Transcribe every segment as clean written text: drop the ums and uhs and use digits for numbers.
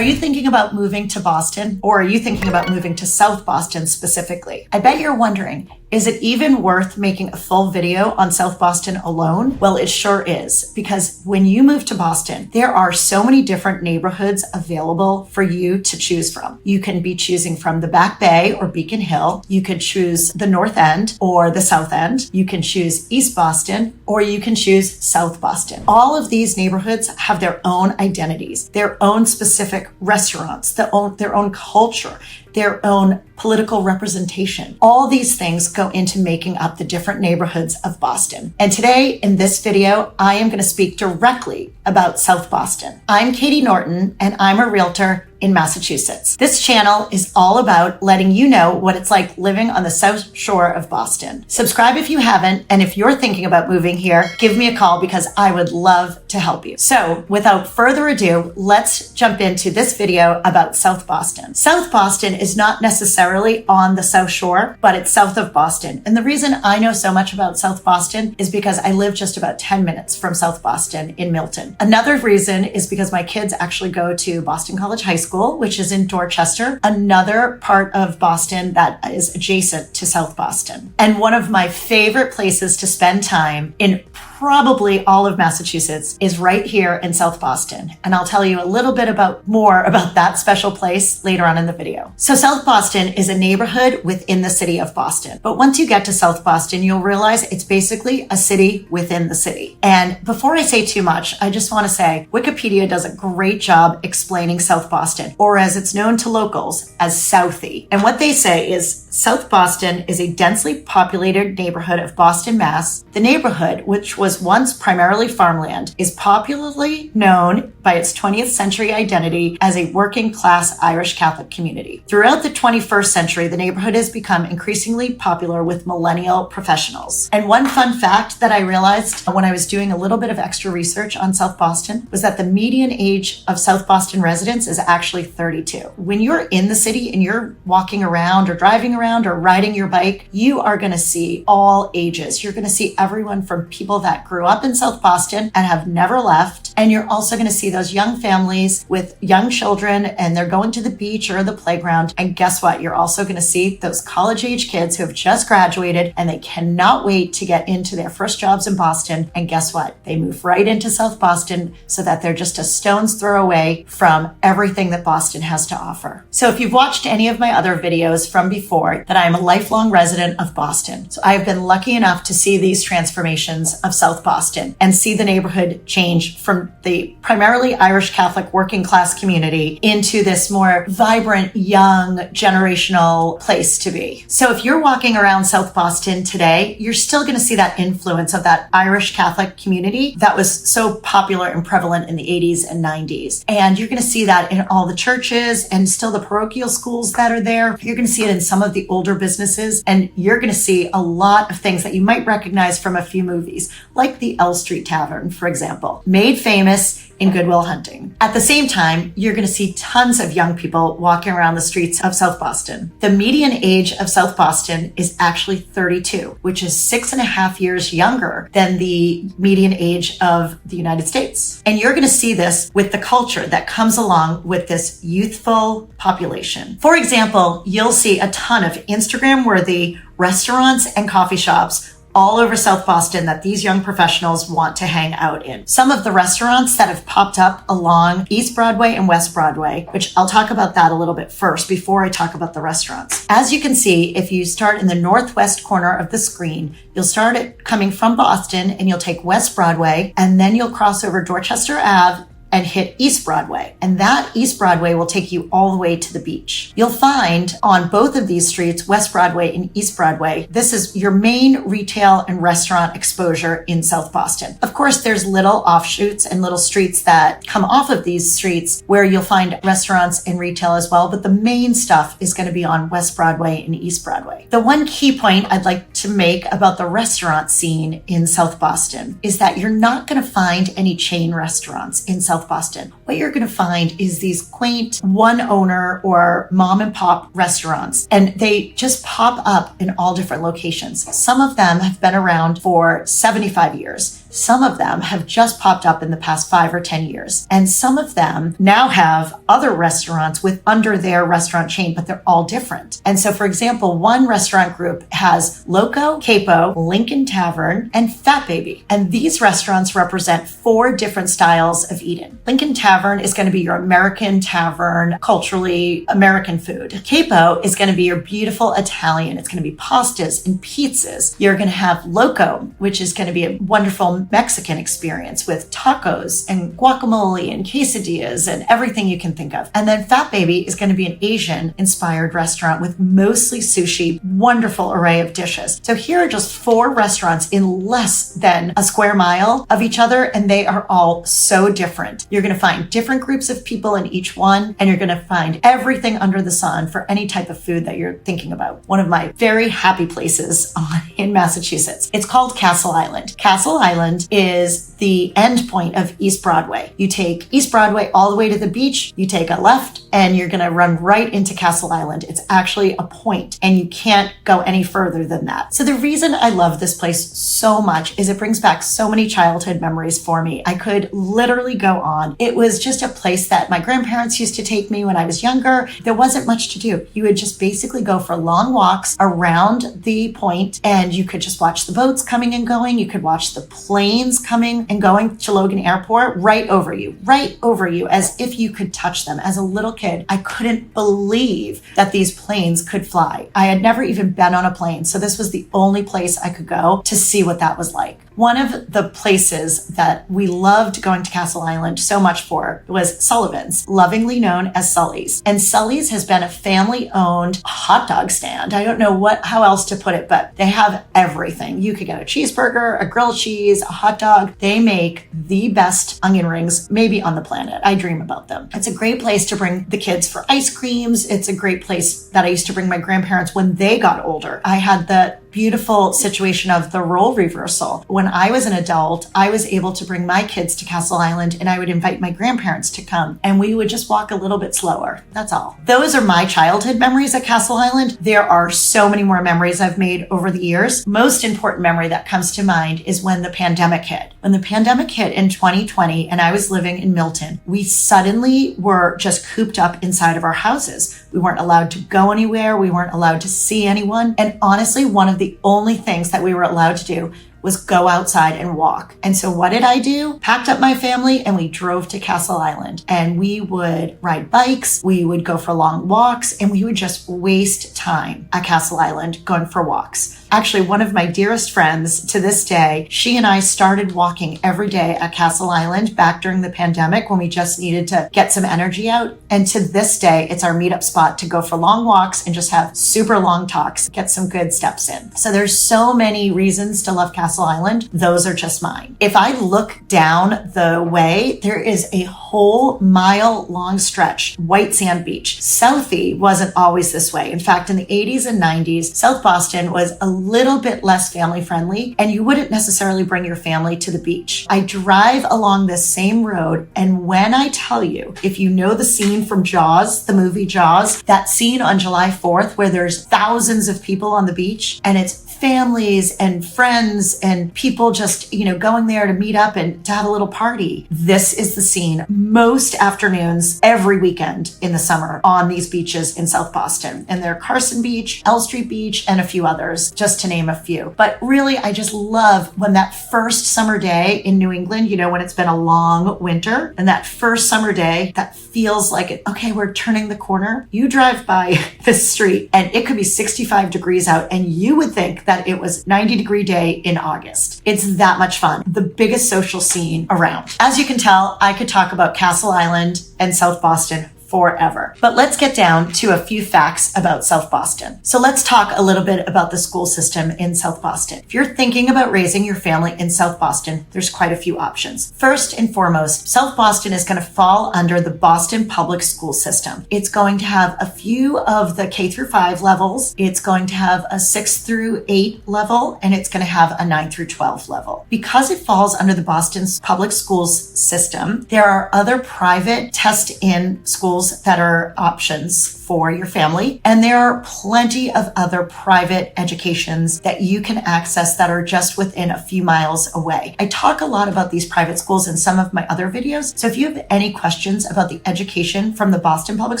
Are you thinking about moving to Boston, or are you thinking about moving to South Boston specifically? I bet you're wondering, is it even worth making a full video on South Boston alone? Well, it sure is, because when you move to Boston, there are so many different neighborhoods available for you to choose from. You can be choosing from the Back Bay or Beacon Hill. You could choose the North End or the South End. You can choose East Boston, or you can choose South Boston. All of these neighborhoods have their own identities, their own specific restaurants, their own culture, their own political representation. All these things go into making up the different neighborhoods of Boston. And today in this video, I am going to speak directly about South Boston. I'm Katie Norton, and I'm a realtor in Massachusetts. This channel is all about letting you know what it's like living on the South Shore of Boston. Subscribe if you haven't, and if you're thinking about moving here, give me a call because I would love to help you. So without further ado, let's jump into this video about South Boston. South Boston is not necessarily on the South Shore, but it's south of Boston. And the reason I know so much about South Boston is because I live just about 10 minutes from South Boston in Milton. Another reason is because my kids actually go to Boston College High School, which is in Dorchester, another part of Boston that is adjacent to South Boston. And one of my favorite places to spend time in probably all of Massachusetts is right here in South Boston. And I'll tell you a little bit more about that special place later on in the video. So South Boston is a neighborhood within the city of Boston. But once you get to South Boston, you'll realize it's basically a city within the city. And before I say too much, I just want to say Wikipedia does a great job explaining South Boston, or as it's known to locals, as Southie. And what they say is South Boston is a densely populated neighborhood of Boston, Mass. The neighborhood, which was once primarily farmland, is popularly known by its 20th century identity as a working class Irish Catholic community. Throughout the 21st century, the neighborhood has become increasingly popular with millennial professionals. And one fun fact that I realized when I was doing a little bit of extra research on South Boston was that the median age of South Boston residents is actually 32. When you're in the city and you're walking around or driving around or riding your bike, you are going to see all ages. You're going to see everyone from people that grew up in South Boston and have never left. And you're also going to see those young families with young children, and they're going to the beach or the playground. And guess what? You're also going to see those college age kids who have just graduated and they cannot wait to get into their first jobs in Boston. And guess what? They move right into South Boston so that they're just a stone's throw away from everything that Boston has to offer. So if you've watched any of my other videos from before, that I am a lifelong resident of Boston. So I've been lucky enough to see these transformations of South Boston and see the neighborhood change from the primarily Irish Catholic working class community into this more vibrant, young, generational place to be. So if you're walking around South Boston today, you're still going to see that influence of that Irish Catholic community that was so popular and prevalent in the 80s and 90s. And you're going to see that in all the churches and still the parochial schools that are there. You're going to see it in some of the older businesses, and you're going to see a lot of things that you might recognize from a few movies, like the L Street Tavern, for example, made famous in Good Will Hunting. At the same time, you're going to see tons of young people walking around the streets of South Boston. The median age of South Boston is actually 32, which is 6.5 years younger than the median age of the United States. And you're going to see this with the culture that comes along with this youthful population. For example, you'll see a ton of Instagram-worthy restaurants and coffee shops all over South Boston that these young professionals want to hang out in. Some of the restaurants that have popped up along East Broadway and West Broadway, which I'll talk about that a little bit first before I talk about the restaurants. As you can see, if you start in the northwest corner of the screen, you'll start it coming from Boston and you'll take West Broadway, and then you'll cross over Dorchester Ave and hit East Broadway. And that East Broadway will take you all the way to the beach. You'll find on both of these streets, West Broadway and East Broadway, this is your main retail and restaurant exposure in South Boston. Of course, there's little offshoots and little streets that come off of these streets where you'll find restaurants and retail as well, but the main stuff is going to be on West Broadway and East Broadway. The one key point I'd like to make about the restaurant scene in South Boston is that you're not going to find any chain restaurants in South Boston. what you're going to find is these quaint one owner or mom and pop restaurants, and they just pop up in all different locations. Some of them have been around for 75 years. Some of them have just popped up in the past 5 or 10 years. And some of them now have other restaurants under their restaurant chain, but they're all different. And so, for example, one restaurant group has Loco, Capo, Lincoln Tavern, and Fat Baby. And these restaurants represent 4 different styles of eating. Lincoln Tavern is going to be your American tavern, culturally American food. Capo is going to be your beautiful Italian. It's going to be pastas and pizzas. You're going to have Loco, which is going to be a wonderful Mexican experience with tacos and guacamole and quesadillas and everything you can think of. And then Fat Baby is going to be an Asian inspired restaurant with mostly sushi, wonderful array of dishes. So here are just 4 restaurants in less than a square mile of each other, and they are all so different. You're going to find different groups of people in each one, and you're going to find everything under the sun for any type of food that you're thinking about. One of my very happy places in Massachusetts. It's called Castle Island. Castle Island is the end point of East Broadway. You take East Broadway all the way to the beach, you take a left, and you're going to run right into Castle Island. It's actually a point, and you can't go any further than that. So the reason I love this place so much is it brings back so many childhood memories for me. I could literally go on. It was just a place that my grandparents used to take me when I was younger. There wasn't much to do. You would just basically go for long walks around the point, and you could just watch the boats coming and going. You could watch the planes coming and going to Logan Airport right over you, as if you could touch them. As a little kid, I couldn't believe that these planes could fly. I had never even been on a plane, so this was the only place I could go to see what that was like. One of the places that we loved going to Castle Island so much for was Sullivan's, lovingly known as Sully's. And Sully's has been a family-owned hot dog stand. I don't know how else to put it, but they have everything. You could get a cheeseburger, a grilled cheese, a hot dog. They make the best onion rings maybe on the planet. I dream about them. It's a great place to bring the kids for ice creams. It's a great place that I used to bring my grandparents when they got older. I had the beautiful situation of the role reversal. When I was an adult, I was able to bring my kids to Castle Island, and I would invite my grandparents to come, and we would just walk a little bit slower. That's all. Those are my childhood memories at Castle Island. There are so many more memories I've made over the years. Most important memory that comes to mind is when the pandemic hit. When the pandemic hit in 2020 and I was living in Milton, we suddenly were just cooped up inside of our houses. We weren't allowed to go anywhere. We weren't allowed to see anyone. And honestly, one of the only things that we were allowed to do was go outside and walk. And so what did I do? Packed up my family and we drove to Castle Island, and we would ride bikes, we would go for long walks, and we would just waste time at Castle Island going for walks. Actually, one of my dearest friends to this day, she and I started walking every day at Castle Island back during the pandemic when we just needed to get some energy out. And to this day, it's our meetup spot to go for long walks and just have super long talks, get some good steps in. So there's so many reasons to love Castle Island. Those are just mine. If I look down the way, there is a whole mile-long stretch, white sand beach. Southie wasn't always this way. In fact, in the 80s and 90s, South Boston was a little bit less family friendly, and you wouldn't necessarily bring your family to the beach. I drive along this same road, and when I tell you, if you know the scene from Jaws, the movie Jaws, that scene on July 4th where there's thousands of people on the beach, and it's families and friends and people just, going there to meet up and to have a little party. This is the scene most afternoons every weekend in the summer on these beaches in South Boston. And they're Carson Beach, L Street Beach, and a few others, just to name a few. But really, I just love when that first summer day in New England, when it's been a long winter, and that first summer day that feels like it, okay, we're turning the corner. You drive by this street and it could be 65 degrees out, and you would think that it was 90-degree day in August. It's that much fun. The biggest social scene around. As you can tell, I could talk about Castle Island and South Boston forever. But let's get down to a few facts about South Boston. So let's talk a little bit about the school system in South Boston. If you're thinking about raising your family in South Boston, there's quite a few options. First and foremost, South Boston is going to fall under the Boston public school system. It's going to have a few of the K through 5 levels. It's going to have a 6 through 8 level, and it's going to have a 9 through 12 level. Because it falls under the Boston's public schools system, there are other private test-in schools that are options for your family. And there are plenty of other private educations that you can access that are just within a few miles away. I talk a lot about these private schools in some of my other videos. So if you have any questions about the education from the Boston public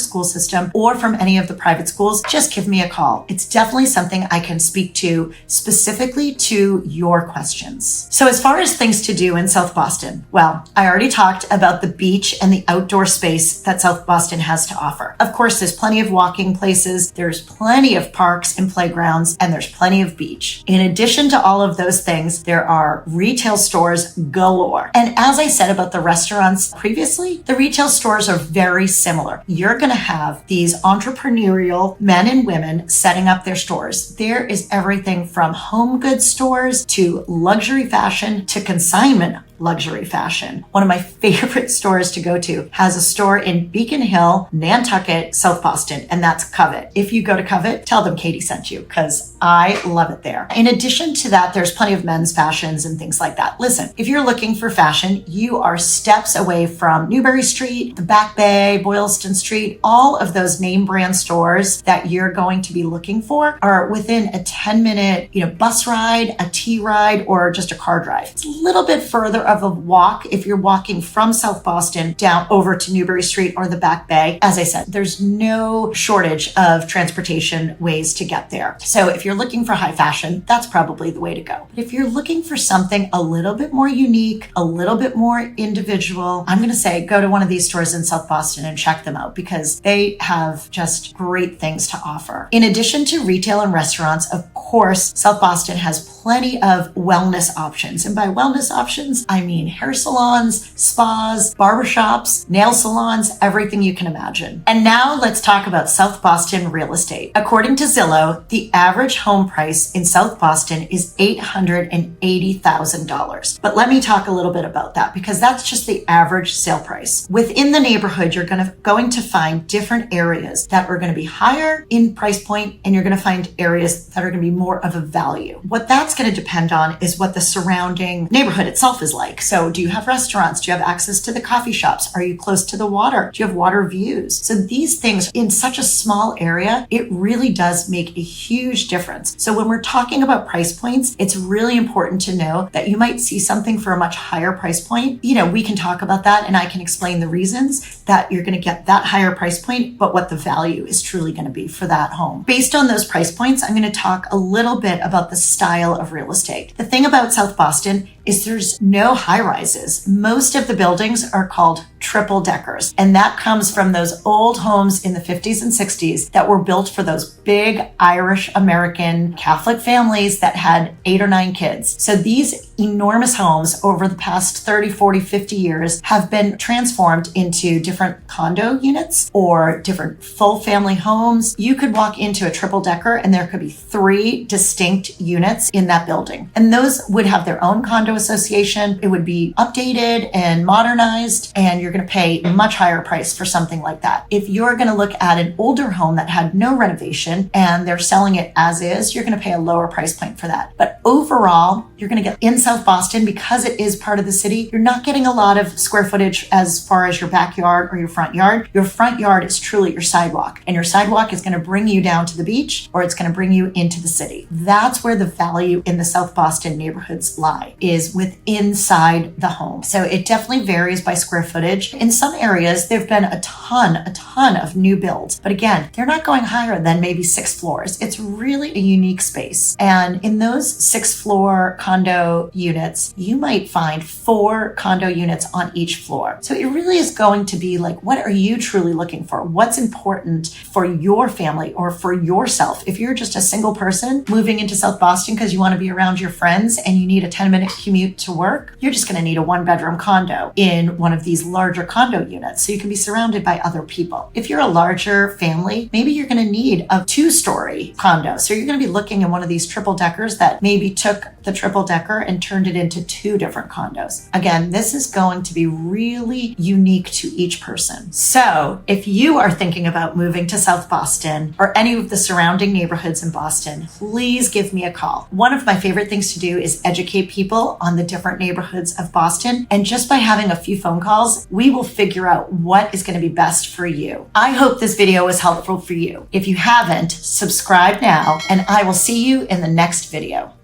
school system or from any of the private schools, just give me a call. It's definitely something I can speak to specifically to your questions. So as far as things to do in South Boston, well, I already talked about the beach and the outdoor space that South Boston has to offer. Of course, there's plenty of walking places, there's plenty of parks and playgrounds, and there's plenty of beach. In addition to all of those things, there are retail stores galore. And as I said about the restaurants previously, the retail stores are very similar. You're going to have these entrepreneurial men and women setting up their stores. There is everything from home goods stores to luxury fashion to consignment luxury fashion. One of my favorite stores to go to has a store in Beacon Hill, Nantucket, South Boston, and that's Covet. If you go to Covet, tell them Katie sent you because I love it there. In addition to that, there's plenty of men's fashions and things like that. Listen, if you're looking for fashion, you are steps away from Newbury Street, the Back Bay, Boylston Street, all of those name brand stores that you're going to be looking for are within a 10-minute, bus ride, a T ride, or just a car drive. It's a little bit further of a walk if you're walking from South Boston down over to Newbury Street or the Back Bay. As I said, there's no shortage of transportation ways to get there. So if you're looking for high fashion, that's probably the way to go. But if you're looking for something a little bit more unique, a little bit more individual, I'm going to say go to one of these stores in South Boston and check them out because they have just great things to offer. In addition to retail and restaurants, of course, South Boston has plenty of wellness options. And by wellness options, I mean hair salons, spas, barbershops, nail salons, everything you can imagine. And now let's talk about South Boston real estate. According to Zillow, the average home price in South Boston is $880,000. But let me talk a little bit about that because that's just the average sale price. Within the neighborhood, you're going to find different areas that are going to be higher in price point, and you're going to find areas that are going to be more of a value. What that's going to depend on is what the surrounding neighborhood itself is like. So do you have restaurants? Do you have access to the coffee shops? Are you close to the water? Do you have water views? So these things in such a small area, it really does make a huge difference. So when we're talking about price points, it's really important to know that you might see something for a much higher price point. We can talk about that and I can explain the reasons that you're going to get that higher price point, but what the value is truly going to be for that home. Based on those price points, I'm going to talk a little bit about the style of real estate. The thing about South Boston is there's no high rises. Most of the buildings are called triple deckers. And that comes from those old homes in the 50s and 60s that were built for those big Irish American Catholic families that had 8 or 9 kids. So these enormous homes over the past 30, 40, 50 years have been transformed into different condo units or different full family homes. You could walk into a triple decker and there could be 3 distinct units in that building. And those would have their own condo association. It would be updated and modernized, and you're going to pay a much higher price for something like that. If you're going to look at an older home that had no renovation and they're selling it as is, you're going to pay a lower price point for that. But overall, you're going to get in South Boston, because it is part of the city, you're not getting a lot of square footage as far as your backyard or your front yard. Your front yard is truly your sidewalk, and your sidewalk is going to bring you down to the beach or it's going to bring you into the city. That's where the value in the South Boston neighborhoods lie, is with inside the home. So it definitely varies by square footage. In some areas, there've been a ton of new builds. But again, they're not going higher than maybe 6 floors. It's really a unique space. And in those 6-floor condo units, you might find 4 condo units on each floor. So it really is going to be like, what are you truly looking for? What's important for your family or for yourself? If you're just a single person moving into South Boston because you want to be around your friends and you need a 10-minute commute to work, you're just going to need a 1-bedroom condo in one of these large larger condo units so you can be surrounded by other people. If you're a larger family, maybe you're going to need a 2-story condo. So you're going to be looking at one of these triple deckers that maybe took the triple decker and turned it into 2 different condos. Again, this is going to be really unique to each person. So if you are thinking about moving to South Boston or any of the surrounding neighborhoods in Boston, please give me a call. One of my favorite things to do is educate people on the different neighborhoods of Boston. And just by having a few phone calls, we will figure out what is going to be best for you. I hope this video was helpful for you. If you haven't, subscribe now, and I will see you in the next video.